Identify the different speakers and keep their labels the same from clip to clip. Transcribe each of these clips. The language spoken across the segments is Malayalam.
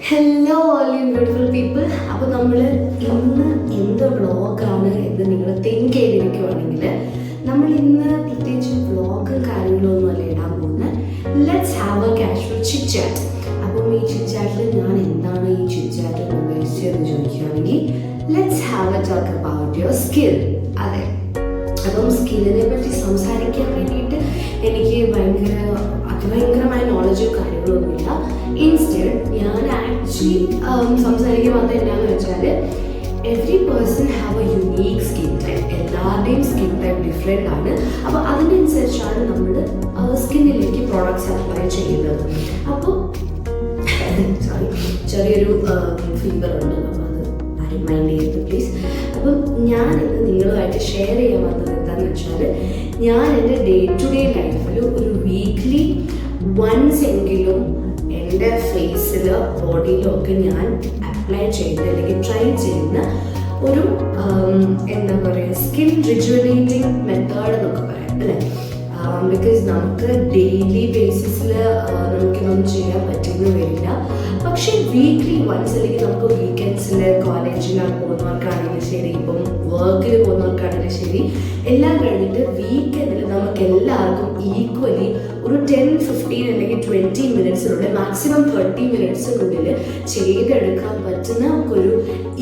Speaker 1: Hello all you beautiful people. അപ്പോൾ നമ്മൾ ഇന്ന് എന്ത് വ്ളോഗാണ് എന്ന് നിങ്ങൾ തിങ്ക് ചെയ്തിരിക്കുവാണെങ്കിൽ നമ്മൾ ഇന്ന് പ്രത്യേകിച്ച് വ്ളോഗും കാര്യങ്ങളൊന്നും അല്ല ഇടാൻ പോകുന്നത്. Let's have A casual chit chat. അപ്പം ഈ ചിറ്റ് ചാറ്റിൽ ഞാൻ എന്താണ് ഈ ചിറ്റ് ചാറ്റ് ഉദ്ദേശിച്ചതെന്ന് ചോദിക്കുകയാണെങ്കിൽ let's have A talk about your skill. അതെ, അപ്പം സ്കില്ലിനെ പറ്റി സംസാരിക്കാൻ വേണ്ടിയിട്ട് എനിക്ക് അതിഭയങ്കരമായ നോളജോ കാര്യങ്ങളൊന്നുമില്ല. ഇൻസ്റ്റെഡ് ഞാൻ ആക്ച്വലി സംസാരിക്കാൻ വന്നത് എന്താണെന്ന് വെച്ചാൽ every person have A unique skin type. എല്ലാവരുടെയും സ്കിൻ ടൈപ്പ് ഡിഫറെൻ്റ് ആണ്. അപ്പോൾ അതിനനുസരിച്ചാണ് നമ്മൾ സ്കിന്നിലേക്ക് പ്രോഡക്ട്സ് അപ്ലൈ ചെയ്യുന്നത്. അപ്പോൾ സോറി, ചെറിയൊരു ഫീവർ ഉണ്ട്, അപ്പോൾ അത് മൈൻഡ് ചെയ്ത് പ്ലീസ്. അപ്പം ഞാൻ ഇന്ന് നിങ്ങളുമായിട്ട് ഷെയർ ചെയ്യാൻ വന്നത് എന്താണെന്ന് വെച്ചാൽ ഞാൻ എൻ്റെ ഡേ ടു ഡേ ലൈഫിൽ ഒരു വീക്ക്ലി വൺസ് എങ്കിലും എൻ്റെ ഫേസിലോ ബോഡിയിലോ ഒക്കെ ഞാൻ അപ്ലൈ ചെയ്യുന്ന അല്ലെങ്കിൽ ട്രൈ ചെയ്യുന്ന ഒരു എന്താ പറയുക സ്കിൻ റിജുവനേറ്റിംഗ് മെത്തേഡ് എന്നൊക്കെ പറയാം അല്ലേ. ബിക്കോസ് നമുക്ക് ഡെയിലി ബേസിസിൽ നമുക്കിതൊന്നും ചെയ്യാൻ പറ്റുന്ന വരില്ല. പക്ഷേ വീക്ക്ലി വൺസ് അല്ലെങ്കിൽ നമുക്ക് വീക്കെൻഡ്സിൽ കോളേജിലാണ് പോകുന്നവർക്കാണെങ്കിലും ശരി, ഇപ്പം വർക്കിൽ പോകുന്നവർക്കാണെങ്കിലും ശരി, എല്ലാം കഴിഞ്ഞിട്ട് വീക്കെൻഡിൽ നമുക്ക് എല്ലാവർക്കും ഈക്വലി ഒരു 10-15 അല്ലെങ്കിൽ 20 മിനിറ്റ്സിനുള്ളിൽ മാക്സിമം 30 മിനിറ്റ്സിനുള്ളിൽ ചെയ്തെടുക്കാൻ പറ്റുന്ന ഒരു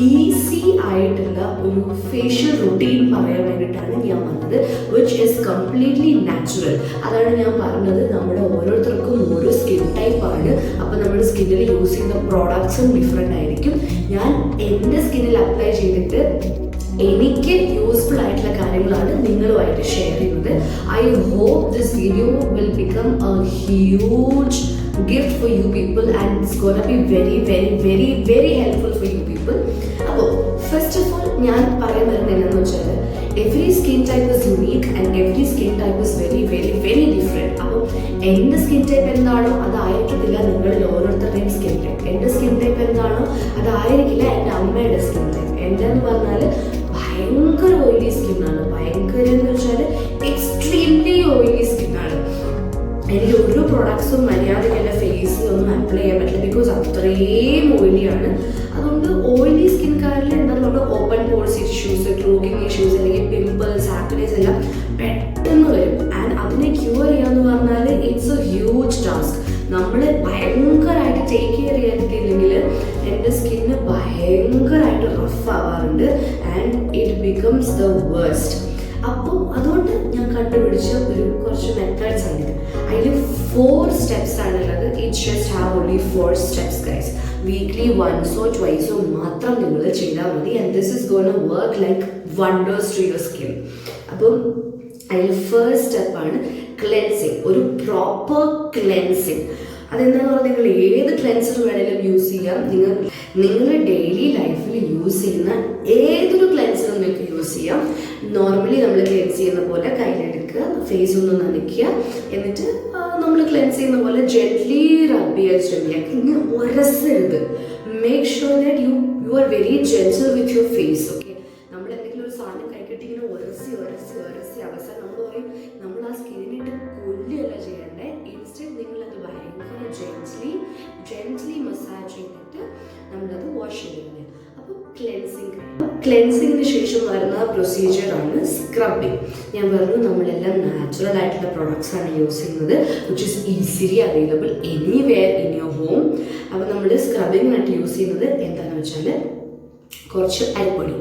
Speaker 1: ഈസി ആയിട്ടുള്ള ഒരു ഫേഷ്യൽ റുട്ടീൻ പറയാൻ വേണ്ടിയിട്ടാണ് ഞാൻ വന്നത്, വിച്ച് ഈസ് കംപ്ലീറ്റ്ലി നാച്ചുറൽ. അതാണ് ഞാൻ പറഞ്ഞത്, നമ്മുടെ ഓരോരുത്തർക്കും ഓരോ സ്കിൻ ടൈപ്പാണ്. അപ്പോൾ നമ്മുടെ സ്കിന്നിൽ യൂസ് ചെയ്യുന്ന പ്രോഡക്ട്സും ഡിഫറെൻ്റ് ആയിരിക്കും. ഞാൻ എൻ്റെ സ്കിന്നിൽ അപ്ലൈ ചെയ്തിട്ട് എനിക്ക് യൂസ്ഫുൾ ആയിട്ടുള്ള കാര്യങ്ങളാണ് നിങ്ങളുമായിട്ട് ഷെയർ ചെയ്യുന്നത്. I hope this video will become a huge gift for you people and it's gonna be very very very very helpful for you people. അപ്പോൾ ഫസ്റ്റ് ഓഫ് ഓൾ ഞാൻ പറയാൻ വരുന്നത് എന്താണെന്ന് വെച്ചാൽ every skin type is unique and every skin type is very very very different. അപ്പോൾ എൻ്റെ സ്കിൻ ടൈപ്പ് എന്താണോ അതായിരിക്കത്തില്ല നിങ്ങളിൽ ഓരോരുത്തരുടെയും സ്കിൻ ടൈപ്പ്. എൻ്റെ സ്കിൻ ടൈപ്പ് എന്താണോ അതായിരിക്കില്ല എൻ്റെ അമ്മയുടെ സ്കിൻ ടൈപ്പ്. എൻ്റെ എന്ന് പറഞ്ഞാൽ ഭയങ്കര ഓയിലി സ്കിന്നാണ്. ഭയങ്കര എന്ന് വെച്ചാൽ എക്സ്ട്രീംലി ഓയിലി സ്കിന്നാണ്. എനിക്ക് ഒരു പ്രൊഡക്ട്സും മര്യാദയ്ക്ക് എൻ്റെ ഫേസിലൊന്നും അപ്ലൈ ചെയ്യാൻ പറ്റില്ല, ബിക്കോസ് അത്രയും ഓയിലിയാണ്. അതുകൊണ്ട് ഓയിലി സ്കിൻകാരിൽ എന്താണെന്ന് പറഞ്ഞാൽ open pores issues, clocking issues അല്ലെങ്കിൽ പിമ്പിൾസ്, ആക്നീസ് എല്ലാം പെട്ടെന്ന് വരും. ആൻഡ് അതിനെ ക്യൂർ ചെയ്യാന്ന് പറഞ്ഞാൽ ഇറ്റ്സ് എ ഹ്യൂജ് ടാസ്ക്. നമ്മൾ ഭയങ്കരമായിട്ട് ടേക്ക് കെയർ ചെയ്തിട്ടില്ലെങ്കിൽ എൻ്റെ സ്കിന്ന് ഭയങ്കരമായിട്ട് റഫ് ആവാറുണ്ട് and it becomes the worst. അപ്പോൾ അതുകൊണ്ട് ഞാൻ കണ്ടുപിടിച്ച കുറച്ച് മെത്തേഡ്സ് ആണ്. അതിൽ 4 സ്റ്റെപ്സ് ആണുള്ളത്. It just have only 4 steps guys. Weekly വൺസോ ട്വൈസോ മാത്രം നിങ്ങൾ ചെയ്താൽ മതി and this is gonna work like wonders to your skin. അപ്പം അതിൽ ഫസ്റ്റ് സ്റ്റെപ്പാണ് ക്ലെൻസിങ്, ഒരു പ്രോപ്പർ ക്ലെൻസിങ്. അതെന്താണെന്ന് പറഞ്ഞാൽ നിങ്ങൾ ഏത് ക്ലെൻസർ വേണമെങ്കിലും യൂസ് ചെയ്യാം. നിങ്ങൾ ഡെയിലി ലൈഫിൽ യൂസ് ചെയ്യുന്ന ഏതൊരു ക്ലെൻസറും നിങ്ങൾക്ക് യൂസ് ചെയ്യാം. നോർമലി നമ്മൾ ക്ലെൻസ് ചെയ്യുന്ന പോലെ കയ്യിലെടുക്കുക, ഫേസ് ഒന്ന് നനയ്ക്കുക, എന്നിട്ട് നമ്മൾ ക്ലെൻസ് ചെയ്യുന്ന പോലെ ജെന്റ്ലി റബ് ചെയ്യാൻ ശ്രമിക്കുക. ഇങ്ങനെ ഉരസരുത്. Make sure that you are very gentle with your face. Okay, നമ്മൾ എന്തെങ്കിലും ഒരു സാധനം കൈക്കിട്ട് ഇങ്ങനെ ഉരസി അവസാനം നമ്മൾ പറയും നമ്മൾ ആ സ്കിന്നിട്ട് കൊല്ലുകയല്ല ചെയ്യണ്ടേ. ഇൻസ്റ്റെഡ് നിങ്ങളത് ഭയങ്കര ജെന്റ്ലി മസാജ് ചെയ്തിട്ട് നമ്മളത് വാഷ് ചെയ്യുന്നത്. അപ്പോൾ ക്ലെൻസിങ്ങിന് ശേഷം വരുന്ന പ്രൊസീജിയറാണ് സ്ക്രബിങ്. ഞാൻ പറഞ്ഞു നമ്മളെല്ലാം നാച്ചുറൽ ആയിട്ടുള്ള പ്രൊഡക്ട്സ് ആണ് യൂസ് ചെയ്യുന്നത്, which is easily available anywhere in your home. അപ്പോൾ നമ്മൾ സ്ക്രബിങ്ങിനായിട്ട് യൂസ് ചെയ്യുന്നത് എന്താണെന്ന് വെച്ചാൽ കുറച്ച് അരിപ്പൊടി.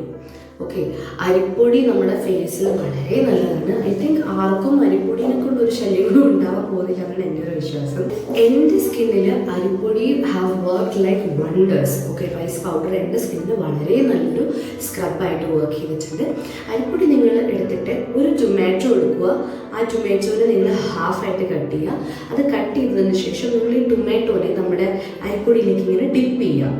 Speaker 1: ഓക്കെ, അരിപ്പൊടി നമ്മുടെ ഫേസിൽ വളരെ നല്ലതാണ്. ഐ തിങ്ക് ആർക്കും അരിപ്പൊടിനെ കൊണ്ട് ഒരു ശല്യങ്ങളും ഉണ്ടാവാൻ പോകുന്നില്ല എന്നാണ് എൻ്റെ ഒരു വിശ്വാസം. എൻ്റെ സ്കിന്നിൽ അരിപ്പൊടി have work like wonders. Okay, rice powder എൻ്റെ സ്കിന്നിൽ വളരെ നല്ലൊരു സ്ക്രബായിട്ട് വർക്ക് ചെയ്തിട്ടുണ്ട്. അരിപ്പൊടി നിങ്ങൾ എടുത്തിട്ട് ഒരു ടൊമാറ്റോ എടുക്കുക. ആ ടൊമാറ്റോനെ നിങ്ങൾ ഹാഫായിട്ട് കട്ട് ചെയ്യുക. അത് കട്ട് ചെയ്തതിന് ശേഷം നിങ്ങൾ ഈ ടൊമാറ്റോനെ നമ്മുടെ അരിപ്പൊടിയിലേക്ക് ഇങ്ങനെ ഡിപ്പ് ചെയ്യുക.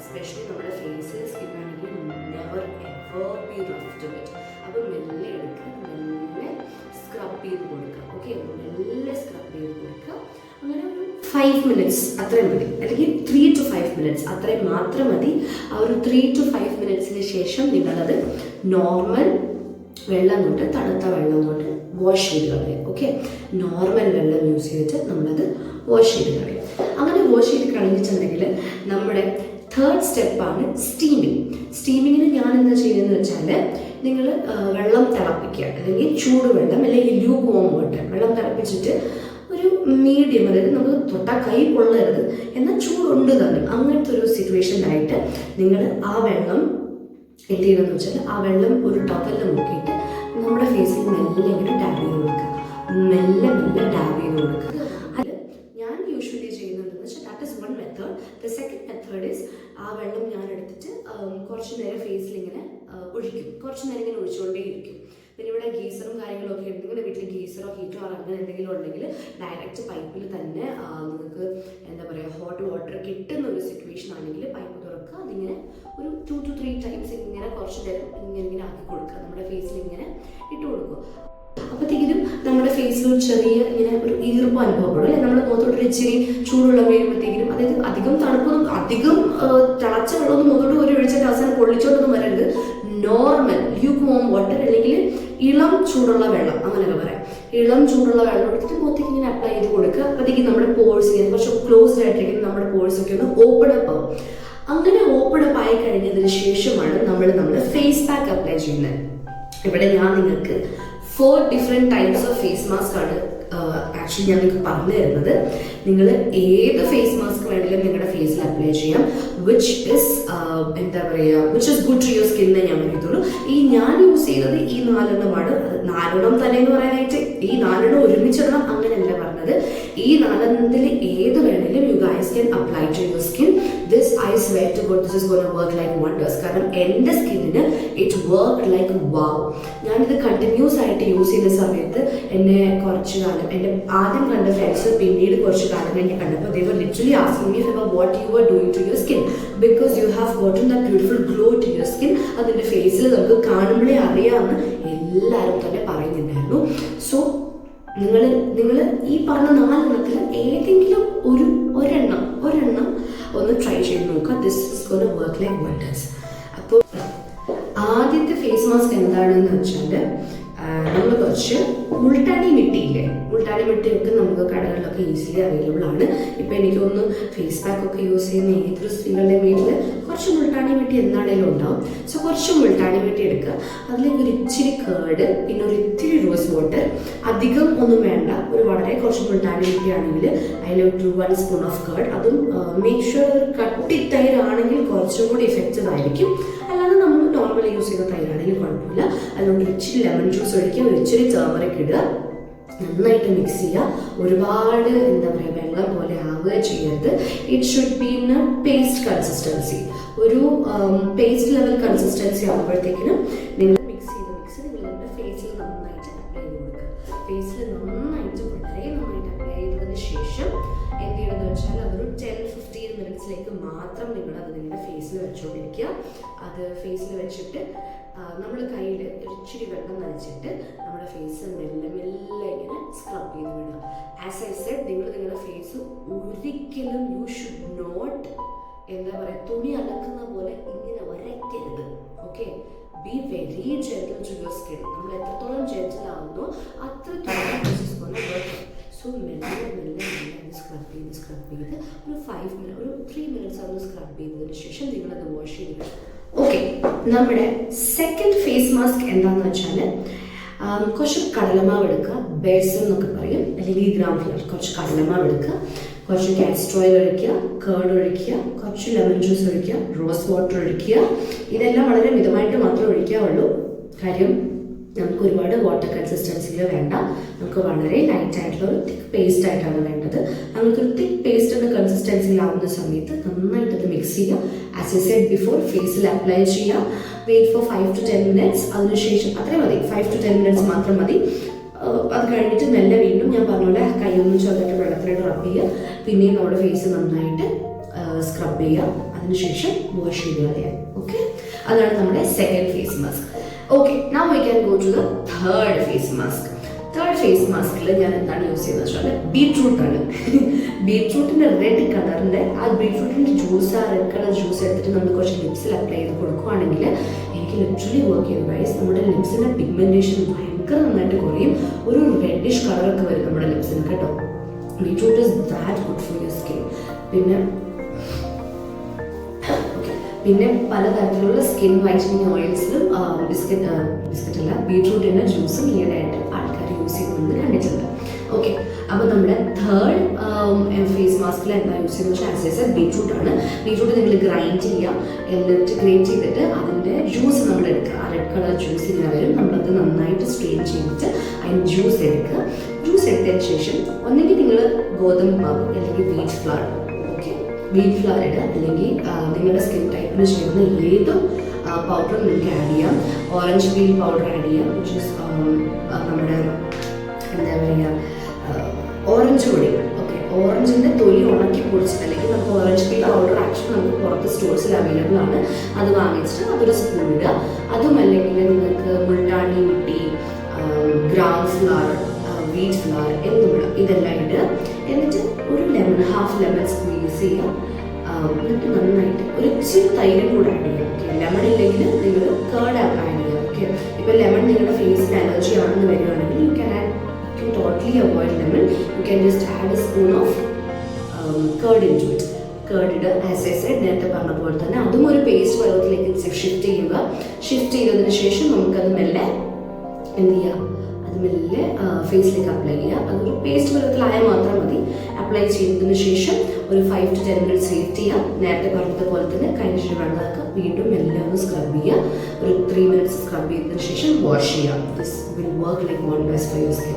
Speaker 1: Especially നമ്മുടെ ഫേസ് സ്കിന്നാണെങ്കിൽ never ever be rough to it. അപ്പോൾ മെല്ലെ എടുക്കുക, മെല്ലെ സ്ക്രബ് ചെയ്ത് കൊടുക്കുക. ഓക്കെ, മെല്ലെ സ്ക്രബ് ചെയ്ത് കൊടുക്കുക. അങ്ങനെ ഒരു 5 മിനിറ്റ്സ് അത്രയും മതി, അല്ലെങ്കിൽ 3 to 5 മിനിറ്റ്സ് അത്രയും മാത്രം മതി. ആ ഒരു 3 to 5 മിനിറ്റ്സിന് ശേഷം നിങ്ങളത് നോർമൽ വെള്ളം കൊണ്ട്, തണുത്ത വെള്ളം കൊണ്ട് വാഷ് ചെയ്ത് കളയും. ഓക്കെ, നോർമൽ വെള്ളം യൂസ് ചെയ്തിട്ട് നമ്മളത് വാഷ് ചെയ്ത് കളയും. അങ്ങനെ വാഷ് ചെയ്ത് കളഞ്ഞിട്ടുണ്ടെങ്കിൽ നമ്മുടെ തേർഡ് സ്റ്റെപ്പാണ് സ്റ്റീമിങ്. സ്റ്റീമിങ്ങിന് ഞാൻ എന്താ ചെയ്യുന്നതെന്ന് വെച്ചാൽ, നിങ്ങൾ വെള്ളം തിളപ്പിക്കുക, അല്ലെങ്കിൽ ചൂടുവെള്ളം അല്ലെങ്കിൽ ലൂക്ക് വാം വാട്ടർ വെള്ളം തിളപ്പിച്ചിട്ട് ഒരു മീഡിയം, അതായത് നമുക്ക് തൊട്ടാൽ കൈ പൊള്ളരുത് എന്നാൽ ചൂടുണ്ട് തന്നെ, അങ്ങനത്തെ ഒരു സിറ്റുവേഷനിലായിട്ട് നിങ്ങൾ ആ വെള്ളം എന്ത് ചെയ്യണമെന്ന് വെച്ചാൽ, ആ വെള്ളം ഒരു ടവലിൽ മുക്കിയിട്ട് നമ്മുടെ ഫേസിൽ മെല്ലെ ഇങ്ങനെ ടാബ് ചെയ്ത് കൊടുക്കുക, മെല്ലെ മെല്ലെ ടാബ് ചെയ്ത് കൊടുക്കുക. അത് ഞാൻ യൂഷ്വലി ചെയ്യുന്നുണ്ടെന്ന് വെച്ചാൽ that is one method. The second method is, ആ വെള്ളം ഞാൻ എടുത്തിട്ട് കുറച്ച് നേരം ഫേസിൽ ഇങ്ങനെ ഒഴിക്കും, കുറച്ച് നേരം ഇങ്ങനെ ഒഴിച്ചുകൊണ്ടേയിരിക്കും. പിന്നെ ഇവിടെ ഗീസറും കാര്യങ്ങളൊക്കെ ഉണ്ടെങ്കിൽ, വീട്ടിൽ ഗീസറോ ഹീറ്ററോ അങ്ങനെ എന്തെങ്കിലും ഉണ്ടെങ്കിൽ ഡയറക്റ്റ് പൈപ്പിൽ തന്നെ നിങ്ങൾക്ക് എന്താ പറയുക ഹോട്ട് വാട്ടർ കിട്ടുന്ന ഒരു സിറ്റുവേഷൻ ആണെങ്കിൽ പൈപ്പ് തുറക്കുക, അതിങ്ങനെ ഒരു 2 to 3 ടൈംസ് ഇങ്ങനെ കുറച്ച് നേരം ഇങ്ങനെ ആക്കി കൊടുക്കുക, നമ്മുടെ ഫേസിൽ ഇങ്ങനെ ഇട്ട് കൊടുക്കുക. അപ്പോഴത്തേക്കും നമ്മുടെ ഫേസിൽ ഒരു ചെറിയ ഇങ്ങനെ ഒരു ഈർപ്പം അനുഭവപ്പെടും അല്ലെ, നമ്മുടെ മുഖത്തോട്ട് ഇച്ചിരി ചൂടുവെള്ളം വീഴുമ്പോഴത്തേക്കും, അതായത് അധികം തണുപ്പൊന്നും അധികം തിളച്ച വെള്ളമൊന്നും മുഖത്തോട്ട് ഒരു ഒഴിച്ചിട്ട് അവസാനം പൊള്ളിച്ചോണ്ടൊന്നും വരരുത്. നോർമൽ ലൂക്ക് വാം വാട്ടർ അല്ലെങ്കിൽ ഇളം ചൂടുള്ള വെള്ളം അങ്ങനെയൊക്കെ പറയാം. ഇളം ചൂടുള്ള വെള്ളം എടുത്തിട്ട് മുഖത്തേക്ക് ഇങ്ങനെ അപ്ലൈ ചെയ്ത് കൊടുക്കുക. അപ്പോഴത്തേക്കും നമ്മുടെ പോഴ്സ് ഇങ്ങനെ കുറച്ച് ക്ലോസ്ഡ് ആയിട്ടിരിക്കുന്ന നമ്മുടെ പോഴ്സ് ഒക്കെ ഒന്ന് ഓപ്പൺ അപ്പ് ആവും. അങ്ങനെ ഓപ്പൺ അപ്പ് ആയി കഴിഞ്ഞതിന് ശേഷമാണ് നമ്മൾ ഫേസ് പാക്ക് അപ്ലൈ ചെയ്യുന്നത്. ഇവിടെ ഞാൻ നിങ്ങൾക്ക് 4 different types of face mask ആണ് ആക്ച്വലി ഞാൻ നിങ്ങൾക്ക് പറഞ്ഞു തരുന്നത്. നിങ്ങൾ ഏത് ഫേസ് മാസ്ക് വേണമെങ്കിലും നിങ്ങളുടെ ഫേസിൽ അപ്ലൈ ചെയ്യാം, വിച്ച് ഇസ് എന്താ പറയുക, which is good to your skin എന്നേ ഞാൻ പറയത്തുള്ളൂ. ഈ ഞാൻ യൂസ് ചെയ്യുന്നത് ഈ 4എണ്ണമാണ്. 4 തന്നെ എന്ന് പറയാനായിട്ട് ഈ 4 ഒരുമിച്ചിടണം അങ്ങനെയല്ല പറഞ്ഞത്. ഈ 4 ഏത് വേണമെങ്കിലും you guys can apply to your skin. This I swear to God, this is gonna work like wonders. കാരണം എൻ്റെ സ്കിന്നിന് ഇറ്റ് വർക്ക് ലൈക്ക് വാവ്. ഞാനിത് കണ്ടിന്യൂസ് ആയിട്ട് യൂസ് ചെയ്യുന്ന സമയത്ത് എന്നെ കുറച്ച് കാലം എൻ്റെ ആദ്യം കണ്ട ഫ്രണ്ട്സ് പിന്നീട് കുറച്ച് കാലം കഴിഞ്ഞ് കണ്ടപ്പോൾ they were literally asking me about what you were doing to your skin because you have gotten that beautiful glow to your skin. അതിൻ്റെ ഫേസിൽ നമുക്ക് കാണുമ്പോഴേ അറിയാമെന്ന് എല്ലാവരും തന്നെ പറയുന്നുണ്ടായിരുന്നു. സോ നിങ്ങൾ ഈ പറഞ്ഞ 4 ഏതെങ്കിലും ഒരെണ്ണം ഒന്ന് ട്രൈ ചെയ്ത് നോക്കുക. This is gonna work like wonders. അപ്പോൾ ആദ്യത്തെ ഫേസ് മാസ്ക് എന്താണെന്ന് വെച്ചാൽ, നമ്മൾ കുറച്ച് മുൾട്ടാനി മിട്ടിയില്ലേ, മുൾട്ടാനി മിട്ടിയൊക്കെ നമുക്ക് കടകളിലൊക്കെ ഈസിലി അവൈലബിൾ ആണ്. ഇപ്പം എനിക്ക് തോന്നുന്നു ഫേസ് പാക്ക് ഒക്കെ യൂസ് ചെയ്യുന്ന ഏതൊരു സ്ത്രീകളുടെ വീട്ടിൽ കുറച്ച് മുൾട്ടാനി മിട്ടി എന്താണേലും ഉണ്ടാവും. സോ കുറച്ച് മുൾട്ടാനി മിട്ടി എടുക്കുക, അതിലേക്ക് ഒരു ഇച്ചിരി കേർഡ്, പിന്നെ ഒരു ഇത്തിരി റോസ് വാട്ടർ, അധികം ഒന്നും വേണ്ട. ഒരു വളരെ കുറച്ച് മുൾട്ടാനി മിട്ടി ആണെങ്കിൽ അതിലൊരു 1 സ്പൂൺ ഓഫ് കേർഡ്, അതും മേക്ക് ഷുവർ ഒരു കട്ടി തൈരാണെങ്കിൽ കുറച്ചും കൂടി ഇഫക്റ്റീവ് ആയിരിക്കും. അല്ലാതെ നമ്മൾ നോർമലി യൂസ് ചെയ്യുന്ന തൈരാണെങ്കിൽ കുഴപ്പമില്ല. അതുകൊണ്ട് ഇച്ചിരി ലെമൺ ജ്യൂസ് ഒഴിക്കുക, ഒരു ഇച്ചിരി ടർമറിക് ഇടുക, നന്നായിട്ട് മിക്സ് ചെയ്യുക. ഒരുപാട് എന്താ പറയുക വെള്ളം പോലെ ആവുക ചെയ്യരുത്. It should be in A paste consistency. ഒരു പേസ്റ്റ് ലെവൽ കൺസിസ്റ്റൻസി ആകുമ്പോഴത്തേക്കിനും നിങ്ങൾ മിക്സ് നിങ്ങളുടെ ഫേസിൽ നന്നായിട്ട് അപ്ലൈ ചെയ്ത് കൊടുക്കുക. ഫേസിൽ നന്നായിട്ട് വളരെ നന്നായിട്ട് അപ്ലൈ ചെയ്തതിന് ശേഷം എന്ത് ചെയ്യണമെന്ന് വെച്ചാൽ, അതൊരു 10-15 മിനിറ്റ്സിലേക്ക് മാത്രം നിങ്ങൾ അത് നിങ്ങളുടെ ഫേസിൽ വെച്ചുകൊണ്ടിരിക്കുക. അത് ഫേസിൽ വെച്ചിട്ട് നമ്മൾ കയ്യിൽ ഇച്ചിരി വെള്ളം നനച്ചിട്ട് നമ്മുടെ ഫേസ് മെല്ലെ മെല്ലെ ഇങ്ങനെ സ്ക്രബ് ചെയ്ത് വിടുക. ആസ് ഐ സെഡ്, നിങ്ങളുടെ ഫേസ് ഒരിക്കലും യു ഷുഡ് നോട്ട് എന്താ പറയുക തുണി അലക്കുന്ന പോലെ ഇങ്ങനെ വരയ്ക്കരുത്. Okay, be very gentle to your skin. നമ്മൾ എത്രത്തോളം ജെന്റിൽ ആവുന്നോ അത്രത്തോളം. സോ മെല്ലെ സ്ക്രബ് ചെയ്ത് ഒരു 3 മിനിറ്റ്സ് ഒന്ന് സ്ക്രബ് ചെയ്തതിന് ശേഷം നിങ്ങളത് വാഷ് ചെയ്യുക. ഓക്കെ, നമ്മുടെ സെക്കൻഡ് ഫേസ് മാസ്ക് എന്താണെന്ന് വെച്ചാൽ, കുറച്ച് കടലമാവ് എടുക്കുക, ബേസൻ എന്നൊക്കെ പറയും, അല്ലെങ്കിൽ ഗ്രാം ഫ്ലവർ. കുറച്ച് കടലമാവ് എടുക്കുക, കുറച്ച് കാസ്റ്റർ ഓയിൽ ഒഴിക്കുക, കേർഡ് ഒഴിക്കുക, കുറച്ച് ലെമൺ ജ്യൂസ് ഒഴിക്കുക, റോസ് വാട്ടർ ഒഴിക്കുക. ഇതെല്ലാം വളരെ മിതമായിട്ട് മാത്രമേ ഒഴിക്കാവുള്ളൂ. കാര്യം നമുക്ക് ഒരുപാട് വാട്ടർ കൺസിസ്റ്റൻസിയിൽ വേണ്ട, നമുക്ക് വളരെ ലൈറ്റ് ആയിട്ടുള്ള ഒരു തിക്ക് പേസ്റ്റ് ആയിട്ടാണ് വേണ്ടത്. നമുക്കൊരു തിക്ക് പേസ്റ്റ് എന്ന കൺസിസ്റ്റൻസിയിലാവുന്ന സമയത്ത് നന്നായിട്ടത് മിക്സ് ചെയ്യുക. ആസ് ഐ സെഡ് ബിഫോർ, ഫേസിൽ അപ്ലൈ ചെയ്യുക, വെയിറ്റ് ഫോർ 5 to 10 minutes. അതിനുശേഷം അത്രയും മതി, 5 to 10 minutes മാത്രം മതി. അത് കഴിഞ്ഞിട്ട് മെല്ലെ വീണ്ടും ഞാൻ പറഞ്ഞ പോലെ കൈയൊന്നും ചെറുതായിട്ട് വെള്ളത്തിലിട്ട് റബ്ബ് ചെയ്യുക. പിന്നെയും നമ്മുടെ ഫേസ് നന്നായിട്ട് സ്ക്രബ് ചെയ്യുക. അതിനുശേഷം വാഷ് ചെയ്ത് കളയാം. ഓക്കെ, അതാണ് നമ്മുടെ second phase mask. Okay, now we can go to the third face mask. Third face maskil ഞാൻ എന്താണ് യൂസ് ചെയ്യുന്നത് വെച്ചാൽ ബീട്രൂട്ട് ആണ്. ബീട്രൂട്ടിൻ്റെ റെഡ് കളറിൻ്റെ ആ ബീട്രൂട്ടിൻ്റെ ജ്യൂസ്, ആ റെഡ് കളർ ജ്യൂസ് എടുത്തിട്ട് നമ്മൾ കുറച്ച് ലിപ്സിൽ അപ്ലൈ ചെയ്ത് കൊടുക്കുകയാണെങ്കിൽ എനിക്ക് ലിറ്ററലി വർക്ക് ചെയ്തു ഗൈസ്. നമ്മുടെ ലിപ്സിൻ്റെ പിഗ്മെൻറ്റേഷൻ ഭയങ്കര നന്നായിട്ട് കുറയും. ഒരു റെഡിഷ് കളറൊക്കെ വരും നമ്മുടെ ലിപ്സിന് കേട്ടോ. Beetroot is that good for your skin. പിന്നെ പലതരത്തിലുള്ള സ്കിൻ വൈറ്റനിങ് ഓയിൽസിലും ബിസ്ക്കറ്റല്ല ബീട്രൂട്ടിൻ്റെ ജ്യൂസും ഈയിടെയായിട്ട് ആൾക്കാർ യൂസ് ചെയ്യുന്നത് കണ്ടിട്ടുണ്ട്. ഓക്കെ, അപ്പോൾ നമ്മുടെ തേർഡ് ഫേസ് മാസ്കിൽ എന്താ യൂസ് ചെയ്യുന്നത് വെച്ചാൽ ബീട്രൂട്ടാണ്. ബീട്രൂട്ട് നിങ്ങൾ ഗ്രൈൻഡ് ചെയ്യുക, എന്നിട്ട് ഗ്രൈൻഡ് ചെയ്തിട്ട് അതിൻ്റെ ജ്യൂസ് നമ്മൾ എടുക്കുക. ആ റെഡ് കളർ ജ്യൂസ് ഇങ്ങനെ വരും. നമ്മളത് നന്നായിട്ട് സ്ട്രെയിൻ ചെയ്തിട്ട് അതിന് ജ്യൂസ് എടുക്കുക. ജ്യൂസ് എടുത്തതിന് ശേഷം ഒന്നെങ്കിൽ നിങ്ങൾ ഗോതമ്പ് മാവ് അല്ലെങ്കിൽ വീറ്റ് ഫ്ലവർ, വീറ്റ് ഫ്ലവർ ഇടുക, അല്ലെങ്കിൽ നിങ്ങളുടെ സ്കിൻ ടൈപ്പിന് ചേരുന്ന ഏതും പൗഡർ നിങ്ങൾക്ക് ആഡ് ചെയ്യാം. ഓറഞ്ച് പീൽ പൗഡർ ആഡ് ചെയ്യാം, വിച്ച് ഈസ് നമ്മുടെ എന്താ പറയുക ഓറഞ്ച് പൊടി. ഓക്കെ, ഓറഞ്ചിൻ്റെ തൊലി ഉണക്കി പൊടിച്ചിട്ട്, അല്ലെങ്കിൽ നമുക്ക് ഓറഞ്ച് പീൽ പൗഡർ ആക്ച്വലി നമുക്ക് പുറത്ത് സ്റ്റോഴ്സിൽ അവൈലബിൾ ആണ്. അത് വാങ്ങിച്ചിട്ട് അതൊരു സ്പൂൺ ഇടുക. അതും അല്ലെങ്കിൽ നിങ്ങൾക്ക് Multani mitti, gram flower, wheat flower എന്നും ഇടാം. ഇതെല്ലാം ഇടുക. എന്നിട്ട് ഒരു ഹാഫ് ലെമൺ സ്ക്വീസ് ചെയ്യുക. എന്നിട്ട് നന്നായിട്ട് ഒരു ഇച്ചിരി തൈരും കൂടെ ആഡ് ചെയ്യുക. ഓക്കെ, ലെമൺ ഇല്ലെങ്കിൽ നിങ്ങൾ കേർഡ് ആഡ് ചെയ്യുക. ഓക്കെ, ഇപ്പോൾ ലെമൺ നിങ്ങളുടെ ഫേസിന് അലർജി ആണെന്ന് വരികയാണെങ്കിൽ you can totally avoid lemon. You can just add a spoon of curd into it. Curd ഇടുക. ആസ് ഐ സെഡ് നേരത്തെ പറഞ്ഞ പോലെ തന്നെ അതും ഒരു പേസ്റ്റ് പരുവത്തിലേക്ക് ഷിഫ്റ്റ് ചെയ്യുക. ഷിഫ്റ്റ് ചെയ്തതിന് ശേഷം നമുക്കത് മെല്ലെ എന്ത് ചെയ്യുക, അത് മെല്ലെ ഫേസിലേക്ക് അപ്ലൈ ചെയ്യുക. അതൊരു പേസ്റ്റ് പരുവത്തിലായാൽ മാത്രം മതി. അപ്ലൈ ചെയ്തതിന് ശേഷം ഒരു 5 to 10 minutes വെയിറ്റ് ചെയ്യുക. നേരത്തെ പറഞ്ഞതുപോലെ തന്നെ കഴിഞ്ഞ ശേഷം വെള്ളമാക്കുക. വീണ്ടും മെല്ലെ ഒന്ന് സ്ക്രബ് ചെയ്യുക. ഒരു 3 minutes സ്ക്രബ് ചെയ്തതിന് ശേഷം വാഷ് ചെയ്യുക. This will work like wonders for your skin.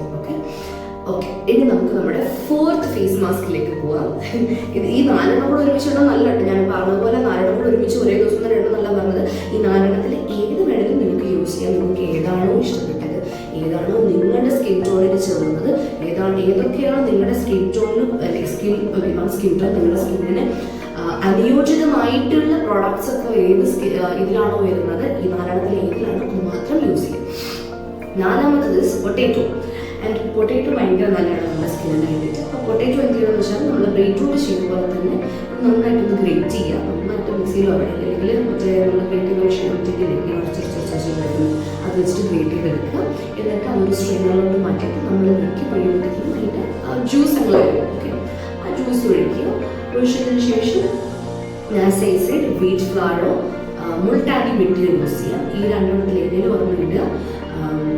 Speaker 1: Okay, ഇനി നമുക്ക് നമ്മുടെ 4th ഫേസ് മാസ്കിലേക്ക് പോവാം. ഈ 4 കൂടെ ഒരുമിച്ചുള്ള നല്ലതാണ്. ഞാൻ പറഞ്ഞതുപോലെ 4 കൂടെ ഒരുമിച്ച് ഒരേ ദിവസം തന്നെ ഉണ്ടെന്നല്ല പറഞ്ഞത്. ഈ 4 ഏത് വേണമെങ്കിലും നിങ്ങൾക്ക് യൂസ് ചെയ്യാം. നിങ്ങൾക്ക് ഏതാണോ ഇഷ്ടപ്പെട്ടത്, ഏതാണോ നിങ്ങളുടെ സ്കിൻ ടോണിന് ചേർന്നത്, ഏതൊക്കെയാണോ നിങ്ങളുടെ സ്കിൻ ടോണിന് സ്കിൻ ടോൺ നിങ്ങളുടെ സ്കിന്നിന് അനുയോജിതമായിട്ടുള്ള പ്രോഡക്ട്സ് ഒക്കെ ഏത് ഇതിലാണോ വരുന്നത്, ഈ 4 ഏതിലാണോ അത് മാത്രം യൂസ് ചെയ്യും. 4ാമത്തത് പൊട്ടാറ്റോ. ആൻഡ് പൊട്ടാറ്റോ ഭയങ്കര നല്ലതാണ് നമ്മുടെ സ്കിന്നിന് വേണ്ടിയിട്ട്. അപ്പോൾ പൊട്ടാറ്റോ എന്ത് ചെയ്യുന്നത് വെച്ചാൽ നമ്മൾ ബീട്രൂട്ട് ചെയ്യുന്ന പോലെ തന്നെ നന്നായിട്ടൊന്ന് ഗ്രേറ്റ് ചെയ്യുക. നന്നായിട്ട് മിക്സിയിലോ അല്ലെങ്കിൽ മറ്റേ നമ്മൾ ഗ്രേറ്റ് ചെയ്യുന്ന മെഷീനിലേക്ക് അത് വെച്ചിട്ട് ഗ്രേറ്റ് ചെയ്തെടുക്കുക. എന്നിട്ട് അതൊരു സ്ട്രെയിനറിലോട്ട് മാറ്റിയിട്ട് നമ്മൾ നെക്കി കഴിയുമ്പോഴത്തേക്കും അതിൻ്റെ ജ്യൂസ് അങ്ങ് വരും. ഓക്കെ, ആ ജ്യൂസ് ഒഴിക്കുക. ഒഴിച്ചതിന് ശേഷം സൈഡ് വീറ്റ് ഫ്ലവറോ മുൾട്ടാനി മിട്ടിയോ യൂസ് ചെയ്യാം. ഈ 2 ഏതെങ്കിലും ഒരെണ്ണം ഇടുക.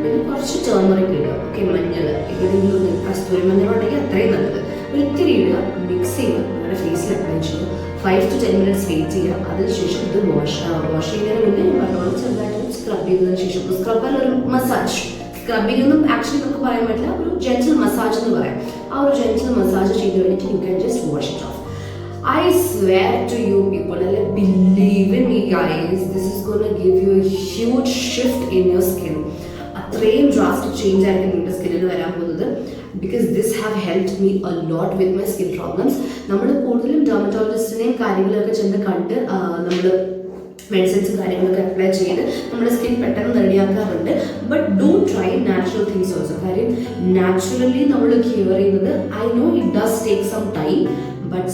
Speaker 1: പിന്നെ കുറച്ച് ടേർമറിക് ഇടുക. ഓക്കെ, മഞ്ഞൾ ഏതെങ്കിലും കസ്തൂരി മഞ്ഞളുണ്ടെങ്കിൽ അത്രയും നല്ലത്. ഒരിത്തിരി ഇടുക, മിക്സ് ചെയ്യുക, നമ്മുടെ ഫേസിൽ അപ്ലൈ ചെയ്യുക. 5 to 10 minutes വെയിറ്റ് ചെയ്യുക. അതിനുശേഷം ഇത് വാഷ് ചെയ്യുന്നതിന് മുന്നേ വെള്ളത്തോട് ചെറുതായിട്ട് സ്ക്രബ് ചെയ്തതിന് ശേഷം, സ്ക്രബ് ഒരു മസാജ്, സ്ക്രബിംഗ് ഒന്നും ആക്ച്വലി നമുക്ക് പറയാൻ പറ്റില്ല, ഒരു ജെന്റിൽ മസാജ് എന്ന് പറയാം. ആ ഒരു ജെന്റിൽ മസാജ് ചെയ്ത് കഴിഞ്ഞിട്ട് you can just wash it off. I swear to you people, believe in me guys, this is going to give you a huge shift in your skin. അത്രയും ഡ്രാസ്റ്റിക് ചേഞ്ച് ആയിരിക്കും നിങ്ങളുടെ സ്കിന്നിൽ വരാൻ പോകുന്നത്. Because this have helped me a lot with my skin problems. നമ്മൾ കൂടുതലും ഡെർമറ്റോളജിസ്റ്റിനെയും കാര്യങ്ങളൊക്കെ ചെന്ന് കണ്ട് നമ്മൾ മെഡിസിൻസും കാര്യങ്ങളൊക്കെ അപ്ലൈ ചെയ്ത് നമ്മുടെ സ്കിൻ പെട്ടെന്ന് റെഡിയാക്കാറുണ്ട്. But do try natural things also. കാര്യം നാച്ചുറലി നമ്മൾ ക്യൂർ ചെയ്യുന്നത്, I know it does take some time, but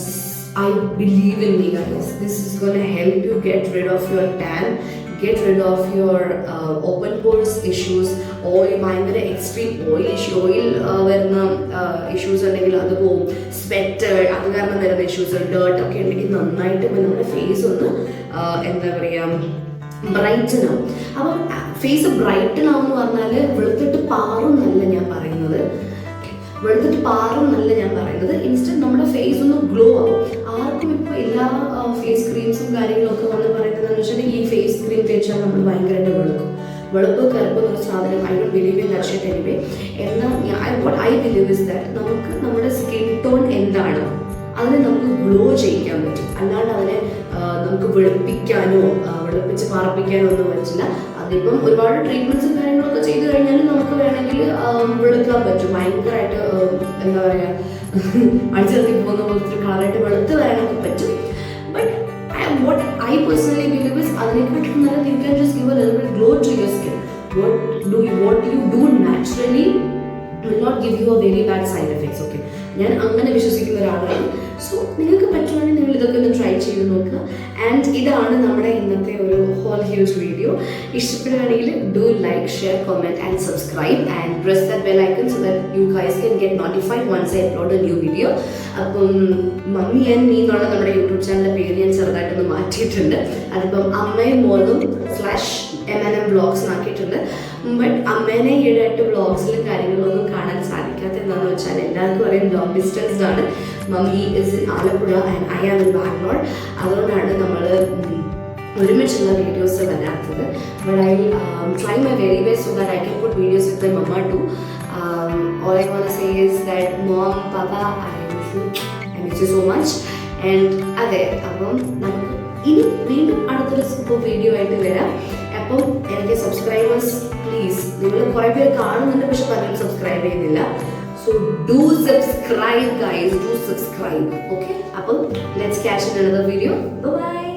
Speaker 1: I believe in me guys. This is going to help you get rid of your tan, get rid of your open pores issues, oil ഭയങ്കര എക്സ്ട്രീം ഓയിൽ വരുന്ന ഇഷ്യൂസ് ഉണ്ടെങ്കിൽ അത് പോവും. സ്വെറ്റ് അത് കാരണം വരുന്ന ഇഷ്യൂസ്, ഡേർട്ട് ഒക്കെ ഉണ്ടെങ്കിൽ നന്നായിട്ട് നമ്മുടെ ഫേസ് ഒന്ന് എന്താ പറയുക ബ്രൈറ്റൻ ആവും. അപ്പം ഫേസ് ബ്രൈറ്റൻ ആവും എന്ന് പറഞ്ഞാൽ വെളുത്തിട്ട് പാറും എന്നല്ല ഞാൻ പറയുന്നത്. ഇൻസ്റ്റന്റ് നമ്മുടെ ഫേസ് ഒന്ന് ഗ്ലോ ആവും. ആർക്കും ഇപ്പോൾ എല്ലാ ഫേസ് ക്രീംസും കാര്യങ്ങളൊക്കെ വന്ന് പറയുന്നതെന്ന് വെച്ചാൽ ഈ ഫേസ് ക്രീം തേച്ചാൽ നമ്മൾ ഭയങ്കരമായിട്ട് വെളുപ്പ് കറുപ്പ് എന്നൊരു സാധനം I don't believe in that shit anyway. എന്നാൽ ഐ ബിലീവ് ഇസ് ദാറ്റ് നമുക്ക് നമ്മുടെ സ്കിൻ ടോൺ എന്താണോ അതിനെ നമുക്ക് ഗ്ലോ ചെയ്യിക്കാൻ പറ്റും. അല്ലാണ്ട് അതിനെ നമുക്ക് വെളുപ്പിച്ച് പാർപ്പിക്കാനോ ഒന്നും പറ്റില്ല. അതിപ്പം ഒരുപാട് ട്രീറ്റ്മെന്റ്സും കാര്യങ്ങളൊക്കെ ചെയ്ത് കഴിഞ്ഞാൽ നമുക്ക് വേണമെങ്കിൽ വെളുക്കാൻ പറ്റും. ഭയങ്കരമായിട്ട് എന്താ പറയുക അടിച്ചെടുത്തി പോകുന്ന പോലത്തെ കളറായിട്ട് വെളുത്ത് വരാനൊക്കെ പറ്റും. But what I personally believe is അതിനെക്കാട്ടും നല്ല you can just give a little bit glow to your skin. What do you do naturally will not give you a very bad side effects. Okay, ഞാൻ അങ്ങനെ വിശ്വസിക്കുന്ന ഒരാളാണ്. സോ നിങ്ങൾക്ക് പറ്റുവാണെങ്കിൽ നിങ്ങൾ ഇതൊക്കെ ഒന്ന് ട്രൈ ചെയ്ത് നോക്കുക. ആൻഡ് ഇതാണ് നമ്മുടെ ഇന്നത്തെ ഒരു ഹോൾ ഹ്യൂജ് വീഡിയോ. ഇഷ്ടപ്പെടുകയാണെങ്കിൽ do like, share, comment and subscribe and press that bell icon so that you guys can get notified once I upload a new video. അപ്പം മമ്മി ആൻഡ് മീ എന്നുള്ള നമ്മുടെ യൂട്യൂബ് ചാനലിൻ്റെ പേര് ഞാൻ ചെറുതായിട്ടൊന്ന് മാറ്റിയിട്ടുണ്ട്. അതിപ്പം അമ്മയും മോളും /MNM വ്ളോഗ്സ് ആക്കിയിട്ടുണ്ട്. ബട്ട് അമ്മേനെ ഈടായിട്ട് വ്ളോഗ്സിലും കാര്യങ്ങളൊന്നും കാണാൻ സാധിക്കാത്ത എന്താണെന്ന് വെച്ചാൽ എല്ലാവർക്കും അറിയാം ലോങ് ഡിസ്റ്റൻസ്ഡ് ആണ്. Mummy is in Alappuzha and I am in Bangalore. അതുകൊണ്ടാണ് നമ്മൾ ഒരുമിച്ചുള്ള വീഡിയോസ് വരാത്തത്. But I try my very best so that I can put videos with my mamma too. All I want to say is that Mom, Papa, I miss you so much. And അതെ, അപ്പം നമുക്ക് ഇനി വീണ്ടും അടുത്തൊരു സൂപ്പർ വീഡിയോ ആയിട്ട് വരാം. അപ്പം എനിക്ക് സബ്സ്ക്രൈബേഴ്സ് പ്ലീസ്, നിങ്ങൾ കുറേ പേര് കാണുന്നുണ്ട് പക്ഷെ പലരും സബ്സ്ക്രൈബ് ചെയ്യുന്നില്ല. So do subscribe guys, do subscribe. Okay, അപ്പം let's catch in another video. By.